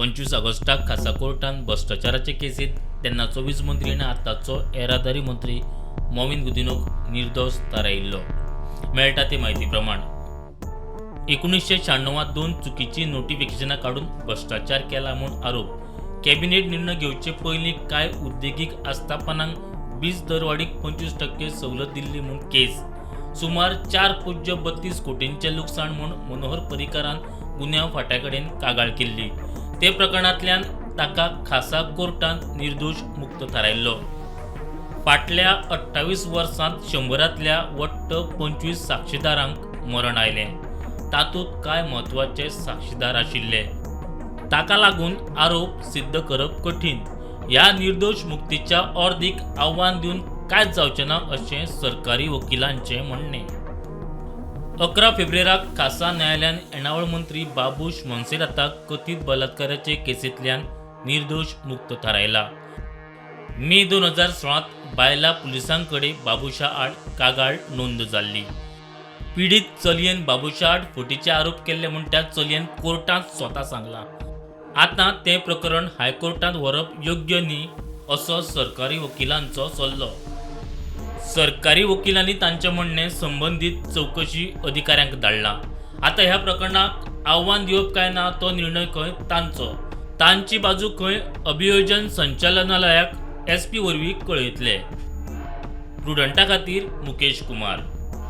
25 ऑगस्टाक खासा कोर्टान भ्रष्टाचाराचे केसीत तेन्ना 24 मंत्री आनी आतांचो येरादारी मंत्री मोमीन गुदिन्होक निर्दोष थारायिल्लो मेळटा ते म्हायती प्रमाण 1996 दोन चुकीची नोटिफिकेशनां काढून भ्रष्टाचार केला म्हूण आरोप कॅबिनेट निर्णय घेवचे पयलीं कांय उद्देगीक आस्थापनांक वीज दरवाडीक 25% सवलत दिल्ली म्हूण केस सुमार 4.32 कोटींचे लुकसाण म्हूण मनोहर पर्रीकारान गुन्यांव फाट्याकडेन कागाळ केल्ली ते प्रकरणांतल्यान ताका खासा कोर्टान निर्दोष मुक्त थारायिल्लो फाटल्या 28 वर्सांत 100रांतल्या वट्ट 25 साक्षीदारांक मरण आयलें तातूंत कांय म्हत्वाचे साक्षीदार आशिल्ले ताका लागून आरोप सिद्ध करप कठीण ह्या निर्दोष मुक्तीच्या अर्दीक आव्हान दिवन कांयच जावचें ना अशें सरकारी वकिलांचें म्हणणें 11 फेब्रुवाराक खासा न्यायालयान येणावळ मंत्री बाबूश मोन्सेराताक कथीत बलात्काराचे केसींतल्यान निर्दोष मुक्त थारायला मे 2016 बायला पुलिसांकडे बाबूशा आड कागाळ नोंद जाल्ली पीडित चलयेन बाबूशा आड फटीचे आरोप केल्ले म्हूण त्या चलयेन कोर्टांत स्वता सांगला आतां तें प्रकरण हायकोर्टांत व्हरप योग्य न्ही असो सरकारी वकिलांचो सल्लो सरकारी वकिलांनी तांचें म्हणणें संबंदीत चवकशी अधिकाऱ्यांक धाडलां आतां ह्या प्रकरणाक आव्हान दिवप काय ना तो निर्णय खंय तांची बाजू खंय अभियोजन संचालनालयाक SP वरवीं कळयतले प्रुडंटा खातीर मुकेश कुमार।